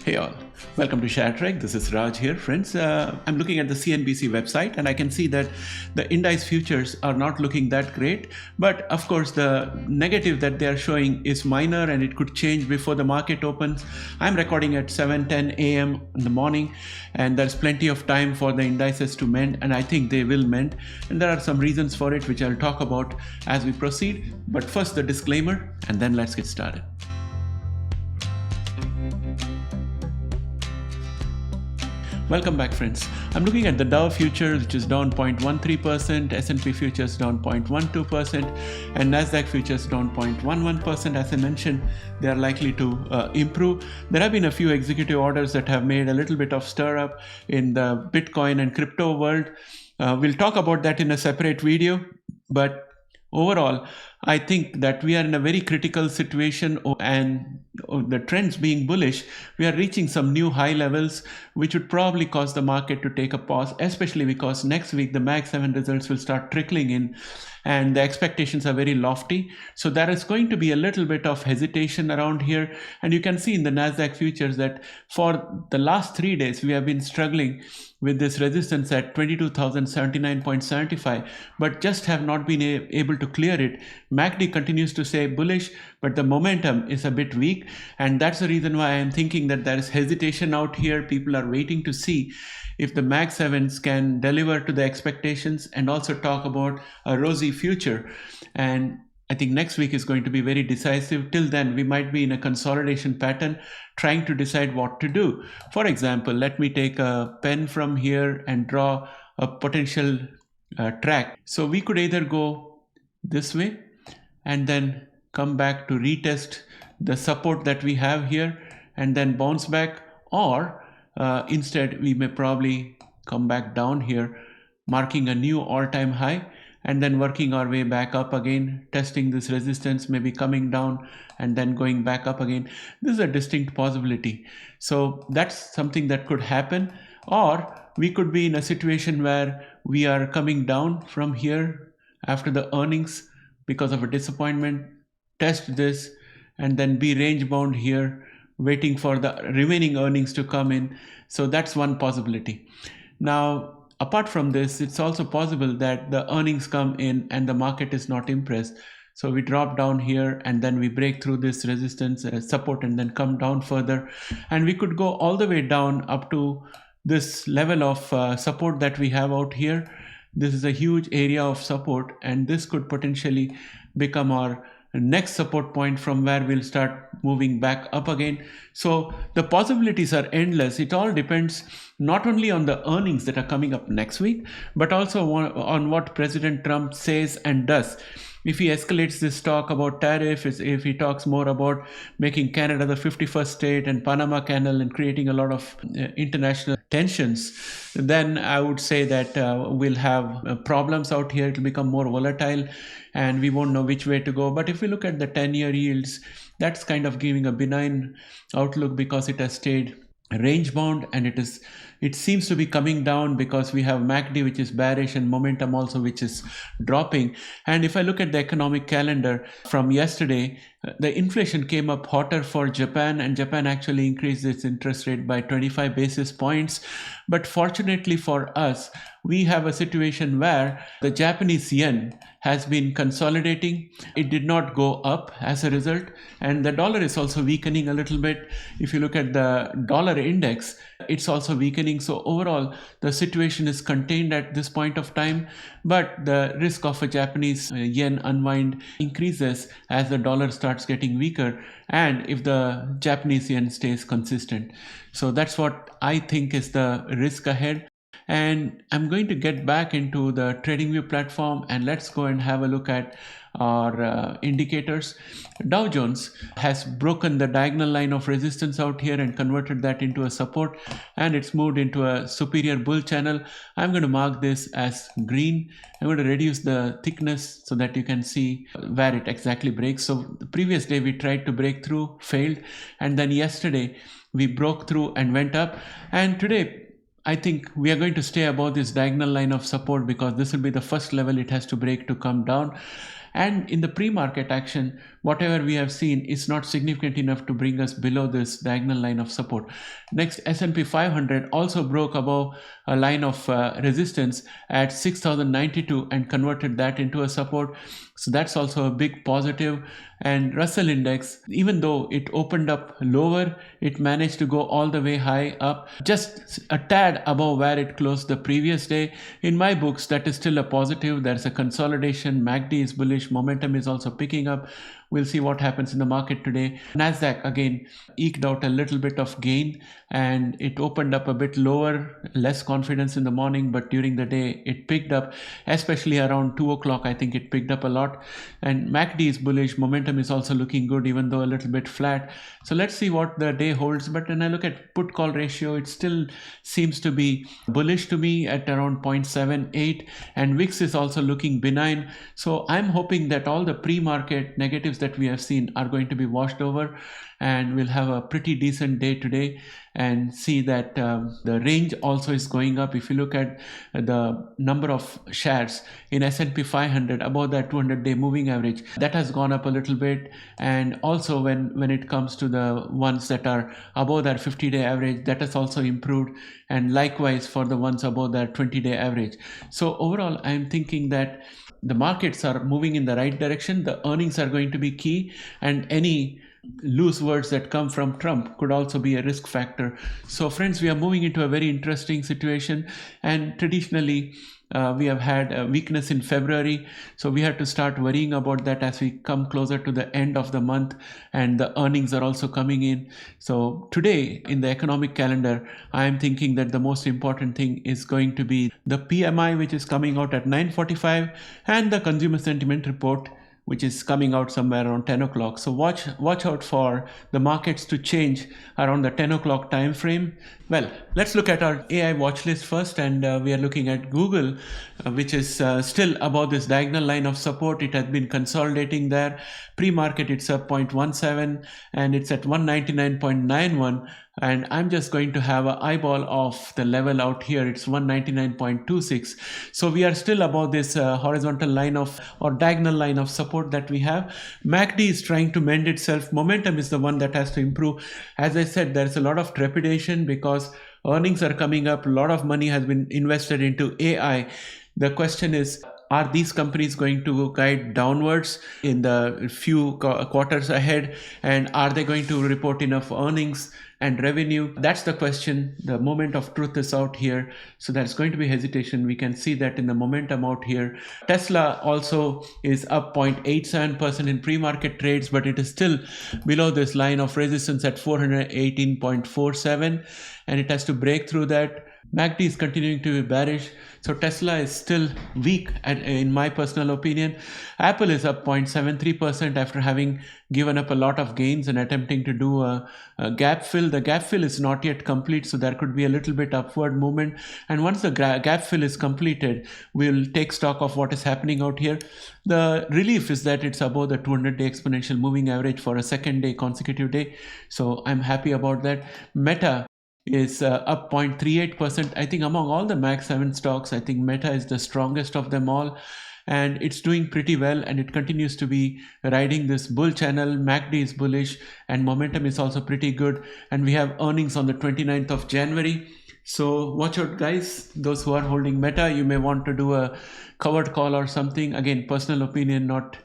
Hey all, welcome to ShareTreck. This is Raj here. Friends, I'm looking at the CNBC website and I can see that the index futures are not looking that great. But of course, the negative that they are showing is minor and it could change before the market opens. I'm recording at 7:10 a.m. in the morning and there's plenty of time for the indices to mend, and I think they will mend. And there are some reasons for it which I'll talk about as we proceed. But first, the disclaimer, and then let's get started. Welcome back, friends. I'm looking at the Dow futures, which is down 0.13%, S&P futures down 0.12%, and Nasdaq futures down 0.11%. As I mentioned, they are likely to improve. There have been a few executive orders that have made a little bit of stir up in the Bitcoin and crypto world. We'll talk about that in a separate video, but overall, I think that we are in a very critical situation, and the trends being bullish, we are reaching some new high levels, which would probably cause the market to take a pause, especially because next week the Mag 7 results will start trickling in and the expectations are very lofty. So there is going to be a little bit of hesitation around here. And you can see in the Nasdaq futures that for the last 3 days, we have been struggling with this resistance at 22,079.75, but just have not been able to clear it. MACD continues to stay bullish, but the momentum is a bit weak. And that's the reason why I am thinking that there is hesitation out here. People are waiting to see if the Mag 7s can deliver to the expectations and also talk about a rosy future. And I think next week is going to be very decisive. Till then, we might be in a consolidation pattern, trying to decide what to do. For example, let me take a pen from here and draw a potential track. So we could either go this way and then come back to retest the support that we have here and then bounce back, or instead we may probably come back down here, marking a new all-time high and then working our way back up again, testing this resistance, maybe coming down and then going back up again. This is a distinct possibility. So that's something that could happen. Or we could be in a situation where we are coming down from here after the earnings because of a disappointment, test this and then be range bound here, waiting for the remaining earnings to come in. So that's one possibility. Now, apart from this, it's also possible that the earnings come in and the market is not impressed. So we drop down here and then we break through this resistance support and then come down further. And we could go all the way down up to this level of support that we have out here. This is a huge area of support, and this could potentially become our next support point from where we'll start moving back up again. So the possibilities are endless. It all depends not only on the earnings that are coming up next week, but also on what President Trump says and does. If he escalates this talk about tariff, if he talks more about making Canada the 51st state and Panama Canal and creating a lot of international tensions, then I would say that we'll have problems out here. It will become more volatile and we won't know which way to go. But if we look at the 10-year yields, that's kind of giving a benign outlook because it has stayed range bound, and it seems to be coming down because we have MACD which is bearish and momentum also which is dropping. And if I look at the economic calendar from yesterday, the inflation came up hotter for Japan, and Japan actually increased its interest rate by 25 basis points. But fortunately for us, we have a situation where the Japanese yen has been consolidating. It did not go up as a result, and the dollar is also weakening a little bit. If you look at the dollar index, it's also weakening. So overall, the situation is contained at this point of time, but the risk of a Japanese yen unwind increases as the dollar starts getting weaker and if the Japanese yen stays consistent. So that's what I think is the risk ahead. And I'm going to get back into the TradingView platform and let's go and have a look at our indicators. Dow Jones has broken the diagonal line of resistance out here and converted that into a support, and it's moved into a superior bull channel. I'm going to mark this as green. I'm going to reduce the thickness so that you can see where it exactly breaks. So the previous day we tried to break through, failed, and then yesterday we broke through and went up, and today I think we are going to stay above this diagonal line of support because this will be the first level it has to break to come down. And in the pre-market action, whatever we have seen is not significant enough to bring us below this diagonal line of support. Next, S&P 500 also broke above a line of resistance at 6092 and converted that into a support. So that's also a big positive. And Russell index, even though it opened up lower, it managed to go all the way high up, just a tad above where it closed the previous day. In my books, that is still a positive. There's a consolidation. MACD is bullish. Momentum is also picking up. We'll see what happens in the market today. Nasdaq again eked out a little bit of gain, and it opened up a bit lower, less confidence in the morning, but during the day it picked up, especially around 2 o'clock. I think it picked up a lot. And MACD is bullish. Momentum is also looking good, even though a little bit flat. So let's see what the day holds. But when I look at put call ratio, it still seems to be bullish to me at around 0.78, and VIX is also looking benign. So I'm hoping that all the pre-market negatives that we have seen are going to be washed over, and we'll have a pretty decent day today, and see that the range also is going up. If you look at the number of shares in S&P 500 above that 200-day moving average, that has gone up a little bit. And also when it comes to the ones that are above that 50-day average, that has also improved, and likewise for the ones above that 20-day average. So overall, I'm thinking that the markets are moving in the right direction. The earnings are going to be key, and any loose words that come from Trump could also be a risk factor. So friends, we are moving into a very interesting situation, and traditionally we have had a weakness in February, so we have to start worrying about that as we come closer to the end of the month, and the earnings are also coming in. So today in the economic calendar, I am thinking that the most important thing is going to be the PMI, which is coming out at 9:45, and the consumer sentiment report, which is coming out somewhere around 10 o'clock. So watch out for the markets to change around the 10 o'clock time frame. Well, let's look at our AI watch list first, and we are looking at Google, which is still above this diagonal line of support. It has been consolidating there. Pre-market, it's up 0.17, and it's at 199.91. And I'm just going to have an eyeball of the level out here. It's 199.26. So we are still above this horizontal line of, or diagonal line of support that we have. MACD is trying to mend itself. Momentum is the one that has to improve. As I said, there's a lot of trepidation because earnings are coming up. A lot of money has been invested into AI. The question is, are these companies going to guide downwards in the few quarters ahead? And are they going to report enough earnings and revenue? That's the question. The moment of truth is out here. So there's going to be hesitation. We can see that in the momentum out here. Tesla also is up 0.87% in pre-market trades, but it is still below this line of resistance at 418.47, and it has to break through that. MACD is continuing to be bearish, so Tesla is still weak in my personal opinion. Apple is up 0.73% after having given up a lot of gains and attempting to do a gap fill. The gap fill is not yet complete, so there could be a little bit upward movement, and once the gap fill is completed, we'll take stock of what is happening out here. The relief is that it's above the 200-day exponential moving average for a second day consecutive day, so I'm happy about that. Meta is up 0.38%. I think among all the Mag 7 stocks, I think Meta is the strongest of them all, and it's doing pretty well, and it continues to be riding this bull channel. MACD is bullish, and momentum is also pretty good, and we have earnings on the 29th of January. So watch out, guys. Those who are holding Meta, you may want to do a covered call or something. Again, personal opinion, not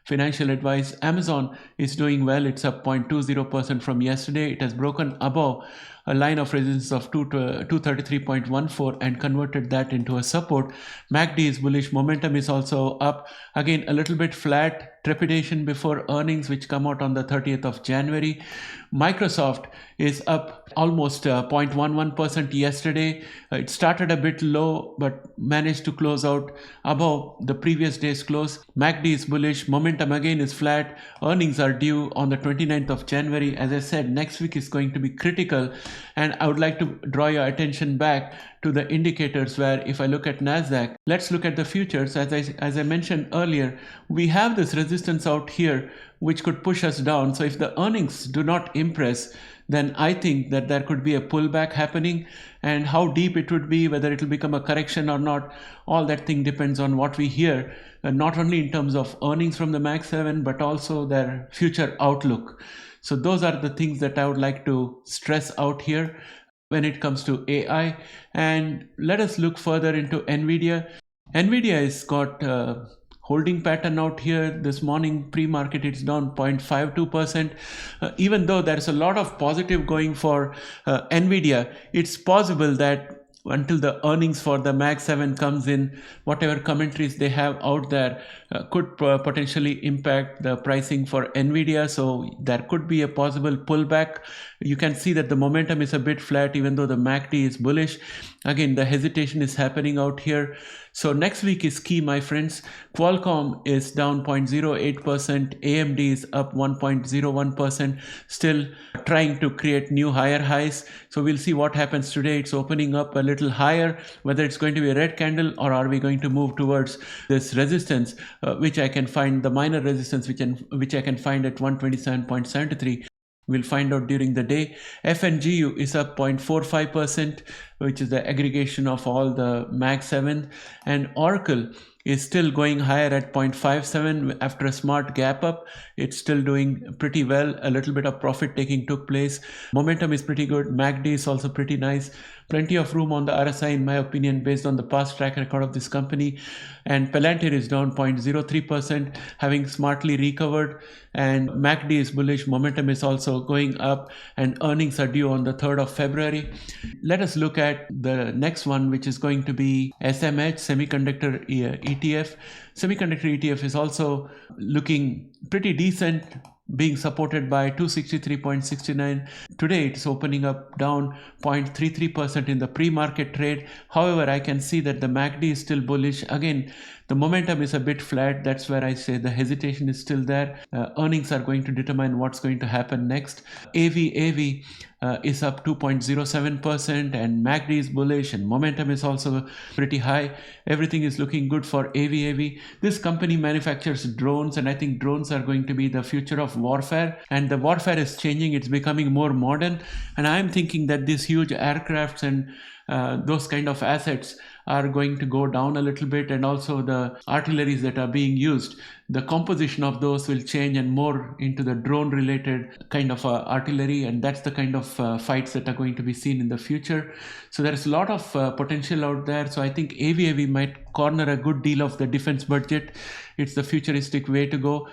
financial advice. Amazon is doing well. It's up 0.20% from yesterday. It has broken above a line of resistance of 233.14 and converted that into a support. MACD is bullish. Momentum is also up. Again, a little bit flat. Trepidation before earnings, which come out on the 30th of January. Microsoft is up almost 0.11% yesterday. It started a bit low, but managed to close out above the previous day's close. MACD is bullish. Momentum again is flat. Earnings are due on the 29th of January. As I said, next week is going to be critical, and I would like to draw your attention back to the indicators, where if I look at Nasdaq, let's look at the futures. As I mentioned earlier, we have this resistance out here which could push us down. So if the earnings do not impress, then I think that there could be a pullback happening. And how deep it would be, whether it will become a correction or not, all that thing depends on what we hear, not only in terms of earnings from the Mag 7, but also their future outlook. So those are the things that I would like to stress out here when it comes to AI. And let us look further into NVIDIA. NVIDIA has got holding pattern out here. This morning pre-market it's down 0.52%. Even though there's a lot of positive going for NVIDIA, it's possible that until the earnings for the Mag 7 comes in, whatever commentaries they have out there could potentially impact the pricing for NVIDIA. So there could be a possible pullback. You can see that the momentum is a bit flat, even though the MACD is bullish. Again, the hesitation is happening out here. So next week is key, my friends. Qualcomm is down 0.08%. AMD is up 1.01%, still trying to create new higher highs. So we'll see what happens today. It's opening up a little higher, whether it's going to be a red candle or are we going to move towards this resistance, which I can find, the minor resistance, which I can find at 127.73. We'll find out during the day. FNGU is up 0.45%, which is the aggregation of all the Mag 7. And Oracle is still going higher at 0.57 after a smart gap up. It's still doing pretty well. A little bit of profit taking took place. Momentum is pretty good. MACD is also pretty nice. Plenty of room on the RSI, in my opinion, based on the past track record of this company. And Palantir is down 0.03%, having smartly recovered. And MACD is bullish. Momentum is also going up. And earnings are due on the 3rd of February. Let us look at the next one, which is going to be SMH, Semiconductor ETF. Semiconductor ETF is also looking pretty decent, being supported by 263.69. Today it's opening up down 0.33% in the pre-market trade. However, I can see that the MACD is still bullish. Again, the momentum is a bit flat. That's where I say the hesitation is still there. Earnings are going to determine what's going to happen next. AV is up 2.07% and MACD is bullish and momentum is also pretty high. Everything is looking good for AV. This company manufactures drones, and I think drones are going to be the future of warfare, and the warfare is changing. It's becoming more modern, and I'm thinking that these huge aircrafts and those kind of assets are going to go down a little bit, and also the artilleries that are being used, the composition of those will change and more into the drone related kind of artillery, and that's the kind of fights that are going to be seen in the future. So there is a lot of potential out there. So I think AV might corner a good deal of the defense budget. It's the futuristic way to go.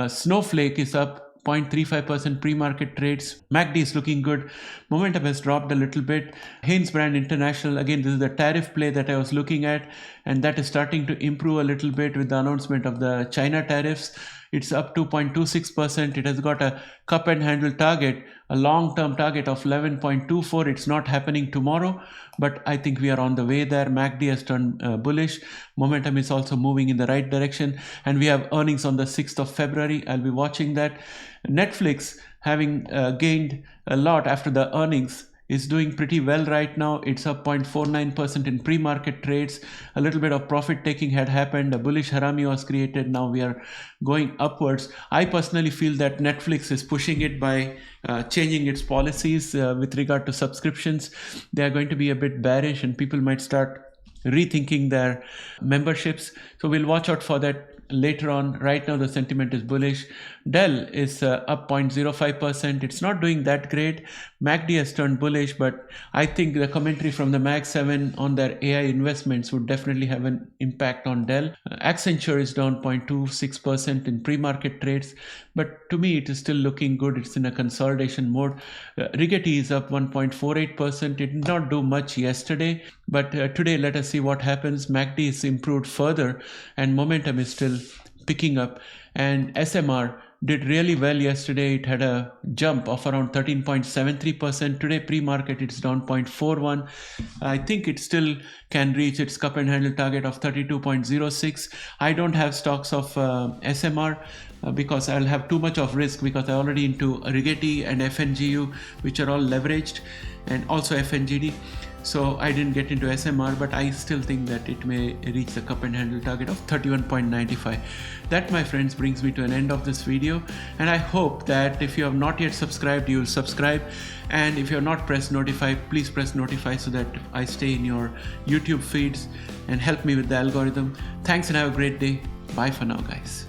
Snowflake is up 0.35% pre-market trades. MACD is looking good. Momentum has dropped a little bit. Hainesbrand International, again, this is the tariff play that I was looking at, and that is starting to improve a little bit with the announcement of the China tariffs. It's up 2.26%. It has got a cup and handle target, a long-term target of 11.24. It's not happening tomorrow, but I think we are on the way there. MACD has turned bullish. Momentum is also moving in the right direction. And we have earnings on the 6th of February. I'll be watching that. Netflix, having gained a lot after the earnings, is doing pretty well right now. It's up 0.49% in pre-market trades. A little bit of profit taking had happened. A bullish harami was created. Now we are going upwards. I personally feel that Netflix is pushing it by changing its policies with regard to subscriptions. They are going to be a bit bearish and people might start rethinking their memberships. So we'll watch out for that later on. Right now the sentiment is bullish. Dell is up 0.05%. It's not doing that great. MACD has turned bullish, but I think the commentary from the Mag 7 on their AI investments would definitely have an impact on Dell. Accenture is down 0.26% in pre-market trades, but to me it is still looking good. It's in a consolidation mode. Rigetti is up 1.48%. It did not do much yesterday, but today let us see what happens. MACD is improved further and momentum is still picking up, and SMR did really well yesterday. It had a jump of around 13.73%. Today pre-market it's down 0.41. I think it still can reach its cup and handle target of 32.06. I don't have stocks of SMR, because I'll have too much of risk, because I'm already into Rigetti and FNGU, which are all leveraged, and also FNGD. So I didn't get into SMR, but I still think that it may reach the cup and handle target of 31.95. That, my friends, brings me to an end of this video, and I hope that if you have not yet subscribed, you will subscribe, and if you have not pressed notify, please press notify so that I stay in your YouTube feeds and help me with the algorithm. Thanks and have a great day. Bye for now, guys.